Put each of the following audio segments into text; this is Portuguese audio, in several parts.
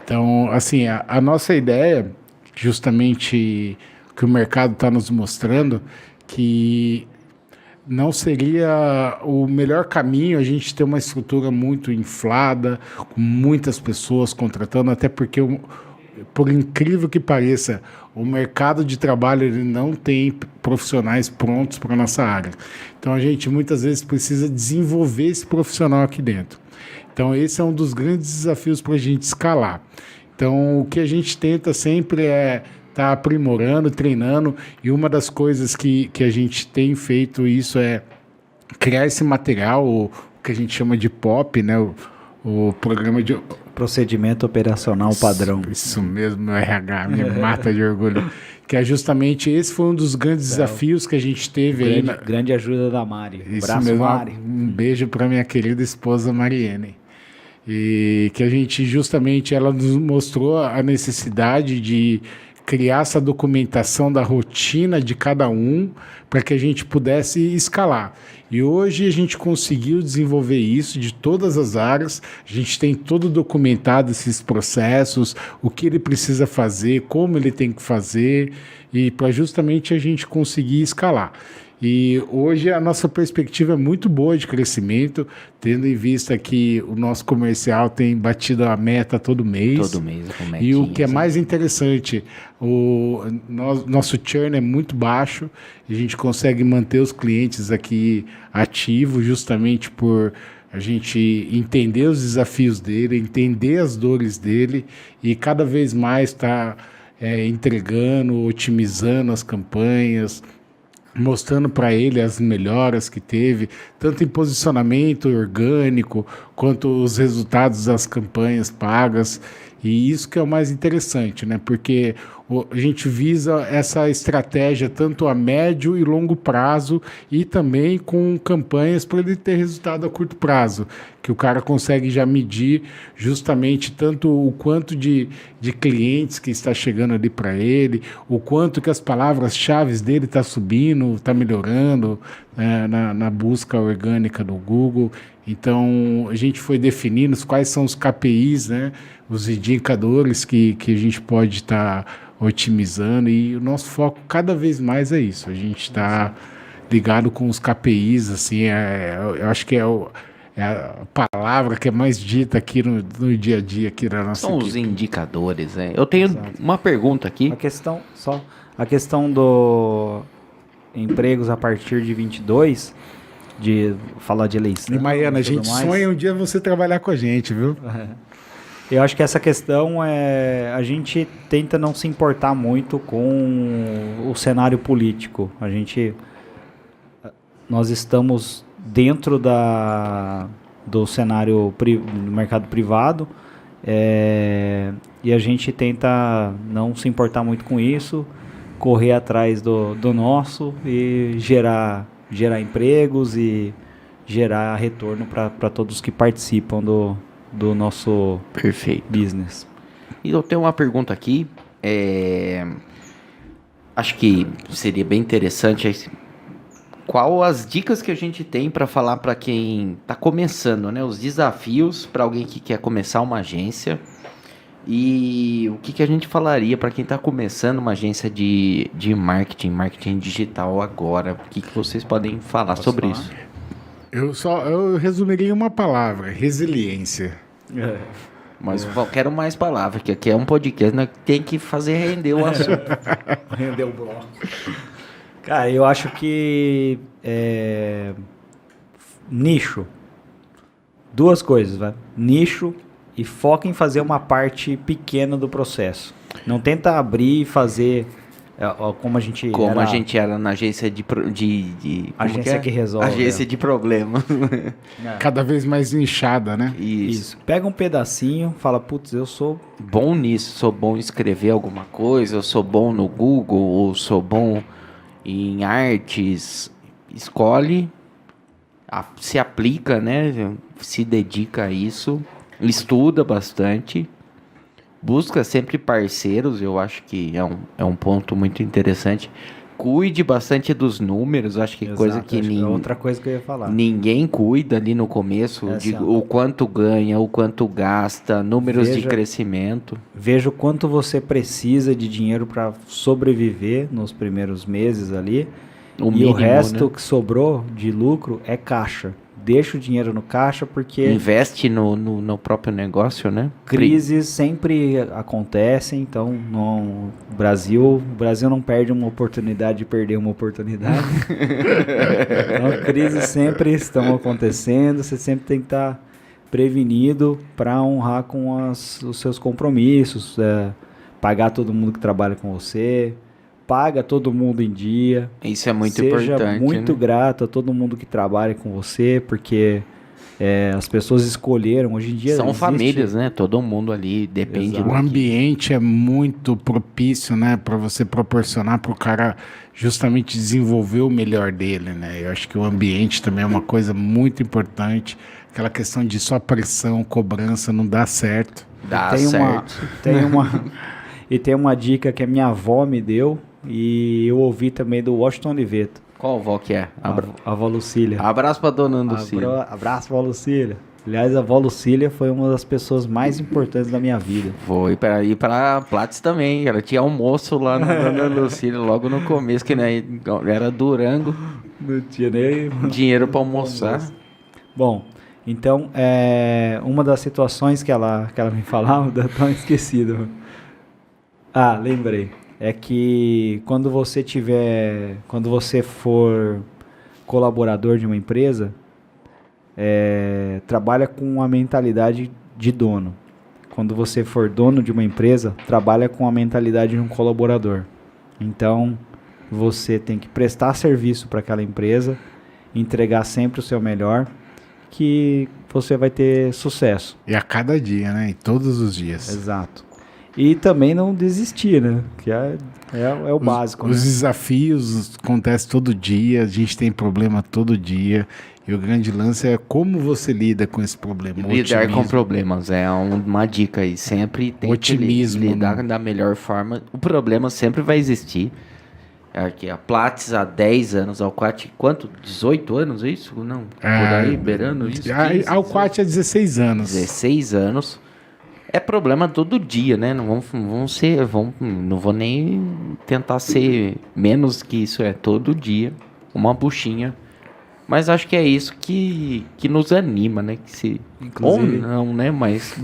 Então, assim, a nossa ideia, justamente que o mercado está nos mostrando, que não seria o melhor caminho a gente ter uma estrutura muito inflada, com muitas pessoas contratando, até porque, por incrível que pareça, o mercado de trabalho ele não tem profissionais prontos para a nossa área. Então a gente muitas vezes precisa desenvolver esse profissional aqui dentro. Então esse é um dos grandes desafios para a gente escalar. Então o que a gente tenta sempre é estar aprimorando, treinando, e uma das coisas que a gente tem feito isso é criar esse material, o que a gente chama de POP, né? O programa de... Procedimento operacional padrão. Isso mesmo, meu RH me mata de orgulho. Que é justamente esse foi um dos grandes desafios que a gente teve aí. Grande ajuda da Mari. Isso Abraço, mesmo, Mari. um beijo para minha querida esposa Mariene. E que a gente justamente ela nos mostrou a necessidade de criar essa documentação da rotina de cada um para que a gente pudesse escalar. E hoje a gente conseguiu desenvolver isso de todas as áreas, a gente tem todo documentado esses processos, o que ele precisa fazer, como ele tem que fazer, e para justamente a gente conseguir escalar. E hoje a nossa perspectiva é muito boa de crescimento, tendo em vista que o nosso comercial tem batido a meta todo mês. Todo mês, com E o que é mais interessante, nosso churn é muito baixo, a gente consegue manter os clientes aqui ativos justamente por a gente entender os desafios dele, entender as dores dele e cada vez mais estar entregando, otimizando as campanhas, mostrando para ele as melhoras que teve, tanto em posicionamento orgânico, quanto os resultados das campanhas pagas. E isso que é o mais interessante, né? Porque a gente visa essa estratégia tanto a médio e longo prazo e também com campanhas para ele ter resultado a curto prazo, que o cara consegue já medir justamente tanto o quanto de clientes que está chegando ali para ele, o quanto que as palavras-chave dele está subindo, está melhorando na busca orgânica do Google. Então, a gente foi definindo quais são os KPIs, né, os indicadores que a gente pode estar otimizando, e o nosso foco cada vez mais é isso. A gente está ligado com os KPIs, assim, eu acho que é a palavra que é mais dita aqui no dia a dia aqui da nossa São equipe. os indicadores, né? Eu tenho uma pergunta aqui. A questão do empregos a partir de 22, de falar de eleição. E Mariana, a gente sonha um dia você trabalhar com a gente, viu? Eu acho que essa questão a gente tenta não se importar muito com o cenário político. Nós estamos dentro do cenário do mercado privado, e a gente tenta não se importar muito com isso, correr atrás do nosso e gerar empregos e gerar retorno para todos que participam do nosso business. E eu tenho uma pergunta aqui, acho que seria bem interessante, qual as dicas que a gente tem para falar para quem está começando, né? Os desafios para alguém que quer começar uma agência, e o que a gente falaria para quem está começando uma agência de marketing digital agora? O que vocês podem falar sobre isso? Eu resumiria em uma palavra: resiliência. Mas eu quero mais palavras, que aqui é um podcast, né? Tem que fazer render o assunto. Render o bloco. Cara, eu acho que nicho. Duas coisas, vai. Nicho e foca em fazer uma parte pequena do processo. Não tenta abrir e fazer como a gente era na agência de agência que resolve. Agência de problemas. Cada vez mais inchada, né? Isso. Pega um pedacinho, fala, putz, eu sou bom nisso, sou bom em escrever alguma coisa, eu sou bom no Google, ou sou bom em artes. Escolhe, se aplica, né? Se dedica a isso, estuda bastante. Busca sempre parceiros, eu acho que é um ponto muito interessante. cuide bastante dos números, acho que coisa Exato, que acho é outra coisa que eu ia falar. ninguém cuida ali no começo, É assim, ó. o quanto ganha, o quanto gasta, números de Veja- crescimento. Veja o quanto você precisa de dinheiro para sobreviver nos primeiros meses ali. O E mínimo, o resto né? que sobrou de lucro é caixa. Deixa o dinheiro no caixa porque Investe no próprio negócio, né? crises sempre acontecem. Então, o Brasil não perde uma oportunidade de perder uma oportunidade. Então, crises sempre estão acontecendo. Você sempre tem que estar prevenido para honrar com os seus compromissos, pagar todo mundo que trabalha com você, paga todo mundo em dia. Isso é muito Seja importante, muito né? grato a todo mundo que trabalha com você, porque as pessoas escolheram. Hoje em dia São existe- famílias, né? Todo mundo ali depende Exato. O ambiente é muito propício, né, para você proporcionar para o cara justamente desenvolver o melhor dele, né? Eu acho que o ambiente também é uma coisa muito importante. Aquela questão de só pressão, cobrança não dá certo. Dá tem certo. tem uma dica que a minha avó me deu e eu ouvi também do Washington Oliveto, Qual avó que é? a avó Lucília. Abraço pra dona Lucília. Abraço, avó Lucília. Aliás, a avó Lucília foi uma das pessoas mais importantes da minha vida. Vou ir pra Platts também. Ela tinha almoço lá na dona Lucília, logo no começo, que né, era Durango, Não tinha nem... dinheiro pra almoçar. Bom, então, uma das situações que ela me falava, eu tão esquecido. Ah, lembrei. É que quando você for colaborador de uma empresa, trabalha com a mentalidade de dono. Quando você for dono de uma empresa, trabalha com a mentalidade de um colaborador. Então, você tem que prestar serviço para aquela empresa, entregar sempre o seu melhor, que você vai ter sucesso. E a cada dia, né? E todos os dias. Exato. E também não desistir, né? Que é o básico. Os né? desafios acontecem todo dia, a gente tem problema todo dia. E o grande lance é como você lida com esse problema. Lidar com Otimismo. problemas é uma dica aí. Sempre tem Otimismo, que lidar né? da melhor forma. O problema sempre vai existir. Aqui, a Platts há 10 anos, a Alquat, quanto? 18 anos, é isso? Não, por aí, beirando isso? 15, A Alquat é 16 anos. 16 anos. É problema todo dia, né? Não não vou nem tentar ser menos que isso, é todo dia. Uma buchinha. Mas acho que é isso que nos anima, né? Inclusive- Ou não, né? Mas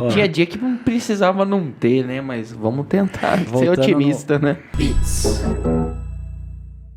Ó. tinha dia que não precisava não ter, né? Mas vamos tentar ser Voltando otimista, né? Beats.